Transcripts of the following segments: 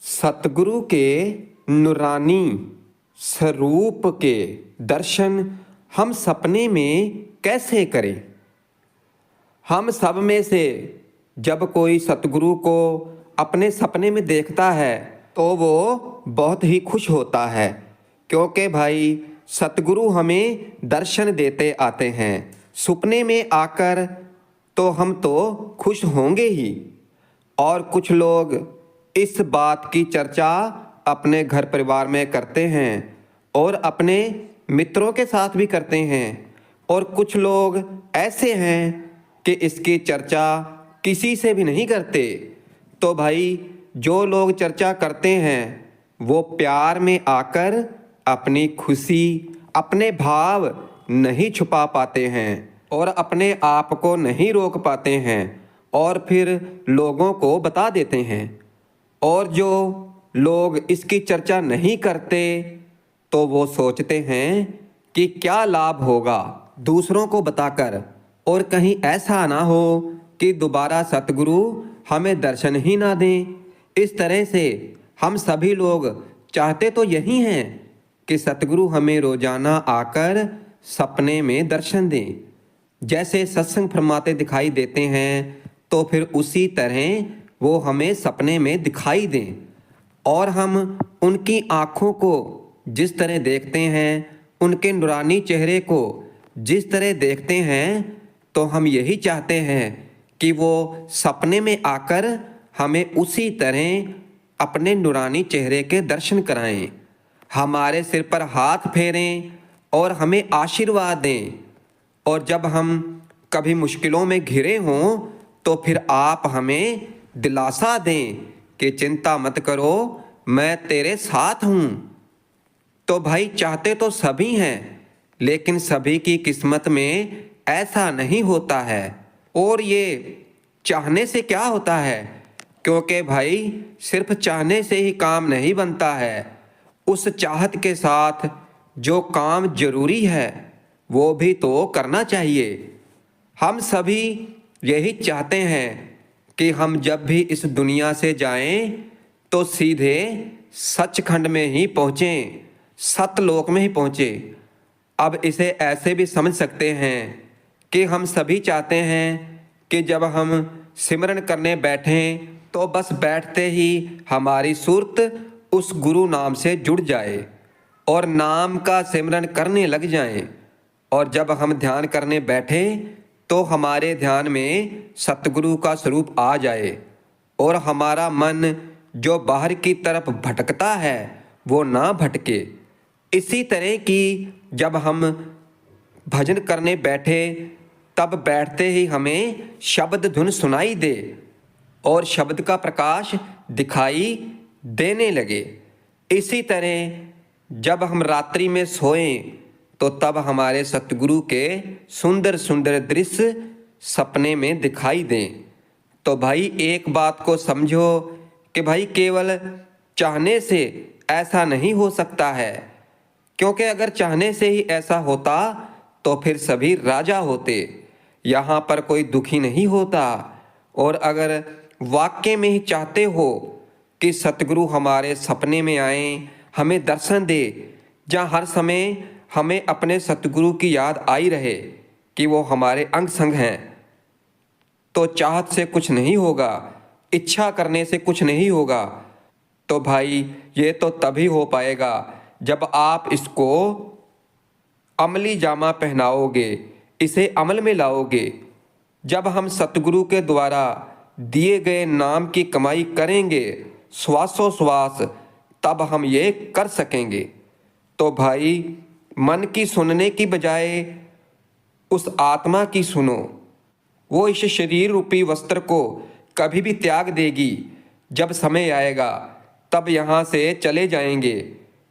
सतगुरु के नूरानी स्वरूप के दर्शन हम सपने में कैसे करें। हम सब में से जब कोई सतगुरु को अपने सपने में देखता है तो वो बहुत ही खुश होता है, क्योंकि भाई सतगुरु हमें दर्शन देते आते हैं। सपने में आकर तो हम तो खुश होंगे ही। और कुछ लोग इस बात की चर्चा अपने घर परिवार में करते हैं और अपने मित्रों के साथ भी करते हैं। और कुछ लोग ऐसे हैं कि इसकी चर्चा किसी से भी नहीं करते। तो भाई जो लोग चर्चा करते हैं वो प्यार में आकर अपनी खुशी, अपने भाव नहीं छुपा पाते हैं और अपने आप को नहीं रोक पाते हैं और फिर लोगों को बता देते हैं। और जो लोग इसकी चर्चा नहीं करते तो वो सोचते हैं कि क्या लाभ होगा दूसरों को बताकर, और कहीं ऐसा ना हो कि दोबारा सतगुरु हमें दर्शन ही ना दें। इस तरह से हम सभी लोग चाहते तो यही हैं कि सतगुरु हमें रोजाना आकर सपने में दर्शन दें। जैसे सत्संग फरमाते दिखाई देते हैं तो फिर उसी तरह वो हमें सपने में दिखाई दें और हम उनकी आँखों को जिस तरह देखते हैं, उनके नूरानी चेहरे को जिस तरह देखते हैं, तो हम यही चाहते हैं कि वो सपने में आकर हमें उसी तरह अपने नूरानी चेहरे के दर्शन कराएं, हमारे सिर पर हाथ फेरें और हमें आशीर्वाद दें। और जब हम कभी मुश्किलों में घिरे हों तो फिर आप हमें दिलासा दें कि चिंता मत करो, मैं तेरे साथ हूँ। तो भाई चाहते तो सभी हैं, लेकिन सभी की किस्मत में ऐसा नहीं होता है। और ये चाहने से क्या होता है, क्योंकि भाई सिर्फ चाहने से ही काम नहीं बनता है। उस चाहत के साथ जो काम जरूरी है वो भी तो करना चाहिए। हम सभी यही चाहते हैं कि हम जब भी इस दुनिया से जाएं तो सीधे सचखंड में ही पहुँचें, सतलोक में ही पहुँचें। अब इसे ऐसे भी समझ सकते हैं कि हम सभी चाहते हैं कि जब हम सिमरन करने बैठें तो बस बैठते ही हमारी सुरत उस गुरु नाम से जुड़ जाए और नाम का सिमरन करने लग जाएं। और जब हम ध्यान करने बैठें तो हमारे ध्यान में सतगुरु का स्वरूप आ जाए और हमारा मन जो बाहर की तरफ भटकता है वो ना भटके। इसी तरह की जब हम भजन करने बैठे तब बैठते ही हमें शब्द धुन सुनाई दे और शब्द का प्रकाश दिखाई देने लगे। इसी तरह जब हम रात्रि में सोएं तो तब हमारे सतगुरु के सुंदर सुंदर दृश्य सपने में दिखाई दें। तो भाई एक बात को समझो कि भाई केवल चाहने से ऐसा नहीं हो सकता है, क्योंकि अगर चाहने से ही ऐसा होता तो फिर सभी राजा होते, यहाँ पर कोई दुखी नहीं होता। और अगर वाक्य में ही चाहते हो कि सतगुरु हमारे सपने में आए, हमें दर्शन दे, जहाँ हर समय हमें अपने सतगुरु की याद आई रहे कि वो हमारे अंग संग हैं, तो चाहत से कुछ नहीं होगा, इच्छा करने से कुछ नहीं होगा। तो भाई ये तो तभी हो पाएगा जब आप इसको अमली जामा पहनाओगे, इसे अमल में लाओगे। जब हम सतगुरु के द्वारा दिए गए नाम की कमाई करेंगे श्वासों श्वास, तब हम ये कर सकेंगे। तो भाई मन की सुनने की बजाय उस आत्मा की सुनो। वो इस शरीर रूपी वस्त्र को कभी भी त्याग देगी। जब समय आएगा तब यहाँ से चले जाएंगे,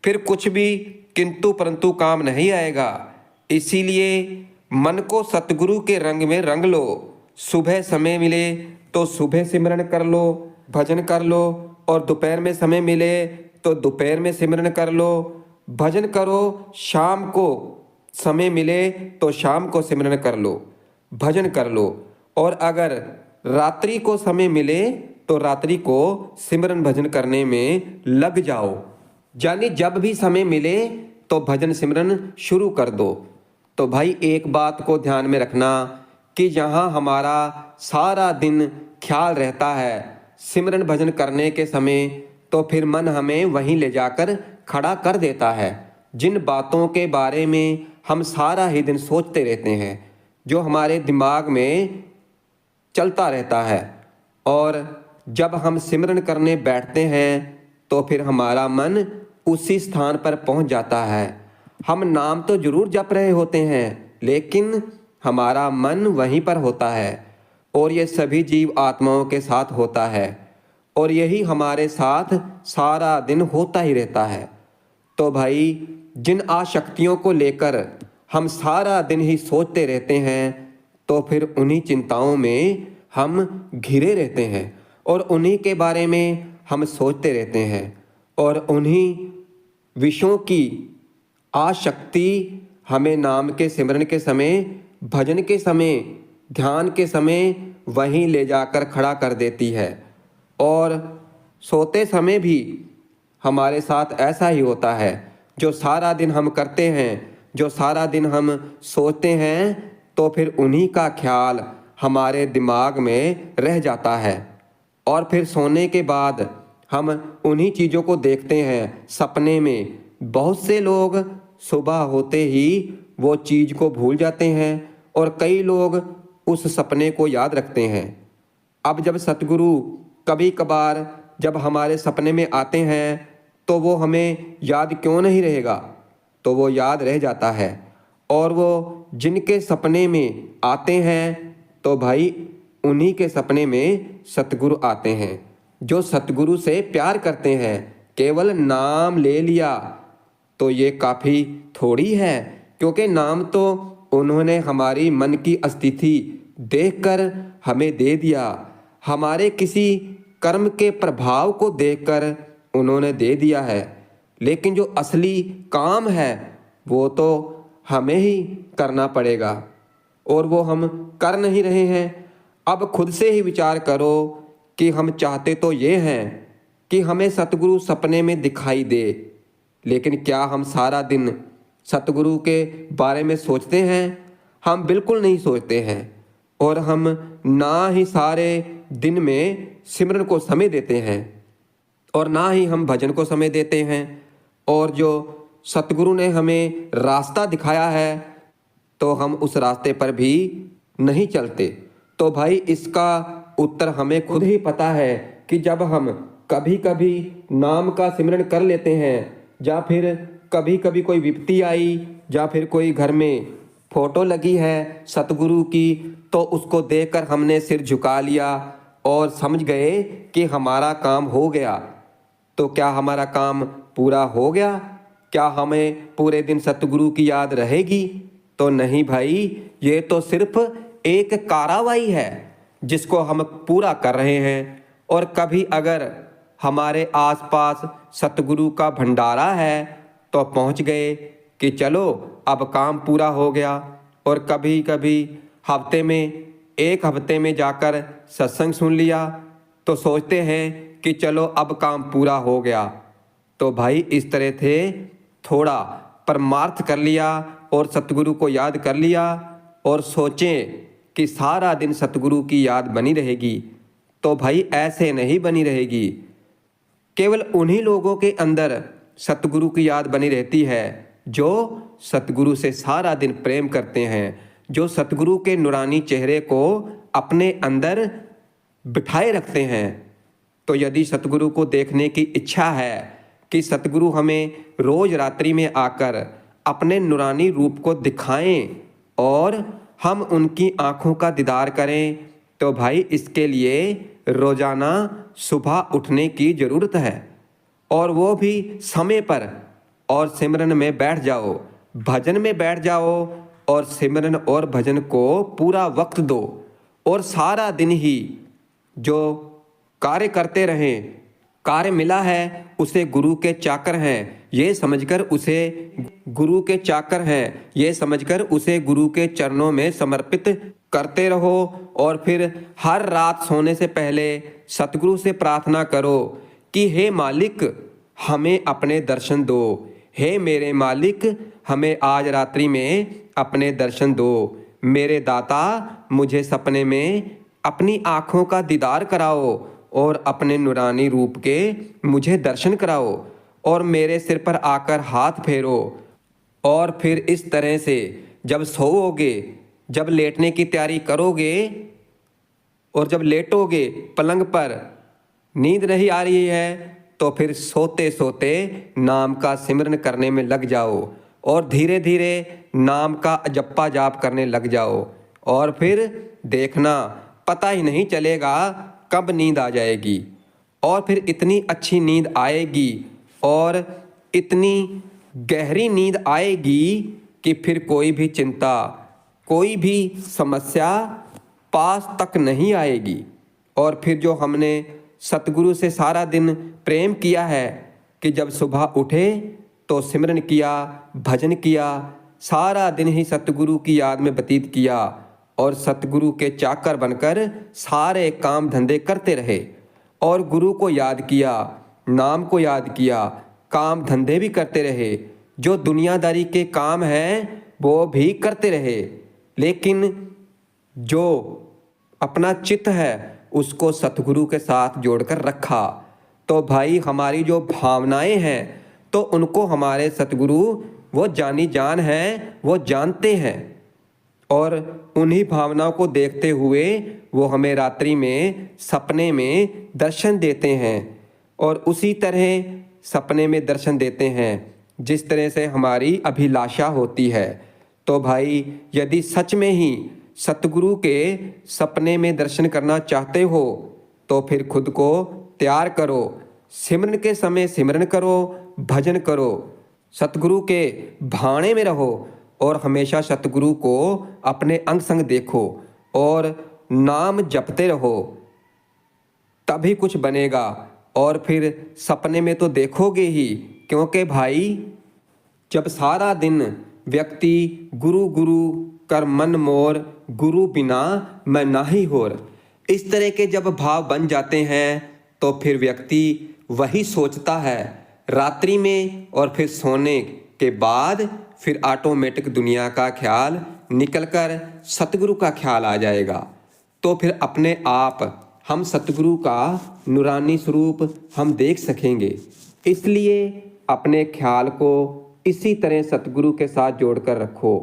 फिर कुछ भी किंतु परंतु काम नहीं आएगा। इसीलिए मन को सतगुरु के रंग में रंग लो। सुबह समय मिले तो सुबह सिमरन कर लो, भजन कर लो, और दोपहर में समय मिले तो दोपहर में सिमरन कर लो, भजन करो। शाम को समय मिले तो शाम को सिमरन कर लो, भजन कर लो। और अगर रात्रि को समय मिले तो रात्रि को सिमरन भजन करने में लग जाओ। यानी जब भी समय मिले तो भजन सिमरन शुरू कर दो। तो भाई एक बात को ध्यान में रखना कि जहाँ हमारा सारा दिन ख्याल रहता है सिमरन भजन करने के समय, तो फिर मन हमें वहीं ले जाकर खड़ा कर देता है। जिन बातों के बारे में हम सारा ही दिन सोचते रहते हैं, जो हमारे दिमाग में चलता रहता है, और जब हम सिमरन करने बैठते हैं तो फिर हमारा मन उसी स्थान पर पहुंच जाता है। हम नाम तो जरूर जप रहे होते हैं, लेकिन हमारा मन वहीं पर होता है। और ये सभी जीव आत्माओं के साथ होता है, और यही हमारे साथ सारा दिन होता ही रहता है। तो भाई जिन आशक्तियों को लेकर हम सारा दिन ही सोचते रहते हैं, तो फिर उन्हीं चिंताओं में हम घिरे रहते हैं और उन्हीं के बारे में हम सोचते रहते हैं, और उन्हीं विषयों की आशक्ति हमें नाम के सिमरन के समय, भजन के समय, ध्यान के समय वहीं ले जाकर खड़ा कर देती है। और सोते समय भी हमारे साथ ऐसा ही होता है। जो सारा दिन हम करते हैं, जो सारा दिन हम सोचते हैं, तो फिर उन्हीं का ख्याल हमारे दिमाग में रह जाता है। और फिर सोने के बाद हम उन्हीं चीज़ों को देखते हैं सपने में। बहुत से लोग सुबह होते ही वो चीज़ को भूल जाते हैं, और कई लोग उस सपने को याद रखते हैं। अब जब सतगुरु कभी कभार जब हमारे सपने में आते हैं, तो वो हमें याद क्यों नहीं रहेगा, तो वो याद रह जाता है। और वो जिनके सपने में आते हैं, तो भाई उन्हीं के सपने में सतगुरु आते हैं। जो सतगुरु से प्यार करते हैं, केवल नाम ले लिया तो ये काफ़ी थोड़ी है, क्योंकि नाम तो उन्होंने हमारी मन की स्थिति देखकर हमें दे दिया। हमारे किसी कर्म के प्रभाव को देखकर उन्होंने दे दिया है, लेकिन जो असली काम है वो तो हमें ही करना पड़ेगा, और वो हम कर नहीं रहे हैं। अब खुद से ही विचार करो कि हम चाहते तो ये हैं कि हमें सतगुरु सपने में दिखाई दे, लेकिन क्या हम सारा दिन सतगुरु के बारे में सोचते हैं? हम बिल्कुल नहीं सोचते हैं, और हम ना ही सारे दिन में सिमरन को समय देते हैं, और ना ही हम भजन को समय देते हैं। और जो सतगुरु ने हमें रास्ता दिखाया है, तो हम उस रास्ते पर भी नहीं चलते। तो भाई इसका उत्तर हमें खुद ही पता है कि जब हम कभी कभी नाम का सिमरन कर लेते हैं, या फिर कभी कभी कोई विपत्ति आई, या फिर कोई घर में फोटो लगी है सतगुरु की, तो उसको देखकर हमने सिर झुका लिया और समझ गए कि हमारा काम हो गया। तो क्या हमारा काम पूरा हो गया? क्या हमें पूरे दिन सतगुरु की याद रहेगी? तो नहीं भाई, ये तो सिर्फ एक कार्रवाई है जिसको हम पूरा कर रहे हैं। और कभी अगर हमारे आसपास सतगुरु का भंडारा है, तो पहुंच गए कि चलो अब काम पूरा हो गया। और कभी कभी एक हफ्ते में जाकर सत्संग सुन लिया, तो सोचते हैं कि चलो अब काम पूरा हो गया। तो भाई इस तरह थे, थोड़ा परमार्थ कर लिया और सतगुरु को याद कर लिया, और सोचें कि सारा दिन सतगुरु की याद बनी रहेगी। तो भाई ऐसे नहीं बनी रहेगी। केवल उन्हीं लोगों के अंदर सतगुरु की याद बनी रहती है जो सतगुरु से सारा दिन प्रेम करते हैं, जो सतगुरु के नूरानी चेहरे को अपने अंदर बिठाए रखते हैं। तो यदि सतगुरु को देखने की इच्छा है कि सतगुरु हमें रोज रात्रि में आकर अपने नूरानी रूप को दिखाएं और हम उनकी आँखों का दीदार करें, तो भाई इसके लिए रोजाना सुबह उठने की ज़रूरत है, और वो भी समय पर। और सिमरन में बैठ जाओ, भजन में बैठ जाओ, और सिमरन और भजन को पूरा वक्त दो, और सारा दिन ही जो कार्य करते रहें। कार्य मिला है उसे गुरु के चाकर हैं ये समझकर उसे गुरु के चरणों में समर्पित करते रहो, और फिर हर रात सोने से पहले सतगुरु से प्रार्थना करो कि हे मालिक, हमें अपने दर्शन दो। हे मेरे मालिक, हमें आज रात्रि में अपने दर्शन दो। मेरे दाता, मुझे सपने में अपनी आँखों का दीदार कराओ और अपने नूरानी रूप के मुझे दर्शन कराओ और मेरे सिर पर आकर हाथ फेरो। और फिर इस तरह से जब सोओगे, जब लेटने की तैयारी करोगे और जब लेटोगे पलंग पर, नींद नहीं आ रही है तो फिर सोते सोते नाम का सिमरन करने में लग जाओ और धीरे धीरे नाम का जप्पा जाप करने लग जाओ। और फिर देखना, पता ही नहीं चलेगा कब नींद आ जाएगी। और फिर इतनी अच्छी नींद आएगी और इतनी गहरी नींद आएगी कि फिर कोई भी चिंता, कोई भी समस्या पास तक नहीं आएगी। और फिर जो हमने सतगुरु से सारा दिन प्रेम किया है कि जब सुबह उठे तो सिमरन किया, भजन किया, सारा दिन ही सतगुरु की याद में व्यतीत किया और सतगुरु के चाकर बनकर सारे काम धंधे करते रहे और गुरु को याद किया, नाम को याद किया, काम धंधे भी करते रहे, जो दुनियादारी के काम हैं वो भी करते रहे, लेकिन जो अपना चित्त है उसको सतगुरु के साथ जोड़कर रखा। तो भाई, हमारी जो भावनाएं हैं तो उनको हमारे सतगुरु वो जानी जान हैं, वो जानते हैं और उन्हीं भावनाओं को देखते हुए वो हमें रात्रि में सपने में दर्शन देते हैं। और उसी तरह सपने में दर्शन देते हैं जिस तरह से हमारी अभिलाषा होती है। तो भाई, यदि सच में ही सतगुरु के सपने में दर्शन करना चाहते हो तो फिर खुद को तैयार करो, सिमरन के समय सिमरन करो, भजन करो, सतगुरु के भाने में रहो और हमेशा सतगुरु को अपने अंग संग देखो और नाम जपते रहो, तभी कुछ बनेगा। और फिर सपने में तो देखोगे ही, क्योंकि भाई जब सारा दिन व्यक्ति गुरु गुरु कर मन मोर, गुरु बिना मैं नाही होर, इस तरह के जब भाव बन जाते हैं तो फिर व्यक्ति वही सोचता है रात्रि में और फिर सोने के बाद फिर ऑटोमेटिक दुनिया का ख्याल निकलकर सतगुरु का ख्याल आ जाएगा। तो फिर अपने आप हम सतगुरु का नूरानी स्वरूप हम देख सकेंगे। इसलिए अपने ख्याल को इसी तरह सतगुरु के साथ जोड़कर रखो,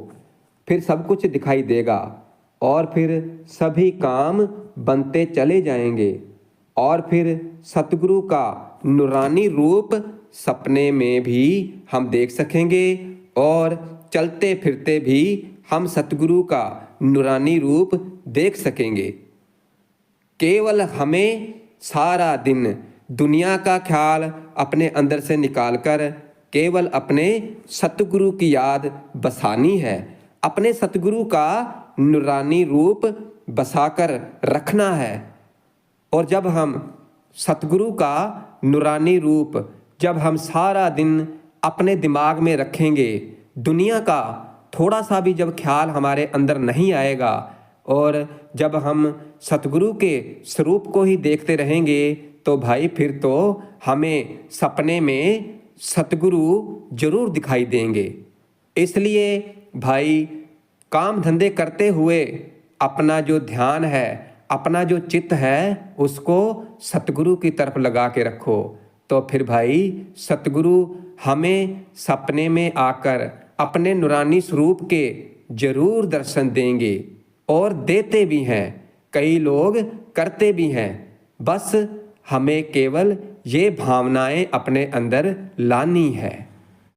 फिर सब कुछ दिखाई देगा और फिर सभी काम बनते चले जाएंगे और फिर सतगुरु का नूरानी रूप सपने में भी हम देख सकेंगे और चलते फिरते भी हम सतगुरु का नूरानी रूप देख सकेंगे। केवल हमें सारा दिन दुनिया का ख्याल अपने अंदर से निकालकर केवल अपने सतगुरु की याद बसानी है, अपने सतगुरु का नूरानी रूप बसाकर रखना है। और जब हम सतगुरु का नूरानी रूप जब हम सारा दिन अपने दिमाग में रखेंगे, दुनिया का थोड़ा सा भी जब ख्याल हमारे अंदर नहीं आएगा और जब हम सतगुरु के स्वरूप को ही देखते रहेंगे तो भाई फिर तो हमें सपने में सतगुरु जरूर दिखाई देंगे। इसलिए भाई, काम धंधे करते हुए अपना जो ध्यान है, अपना जो चित्त है, उसको सतगुरु की तरफ लगा के रखो। तो फिर भाई सतगुरु हमें सपने में आकर अपने नूरानी स्वरूप के जरूर दर्शन देंगे और देते भी हैं, कई लोग करते भी हैं। बस हमें केवल ये भावनाएं अपने अंदर लानी है।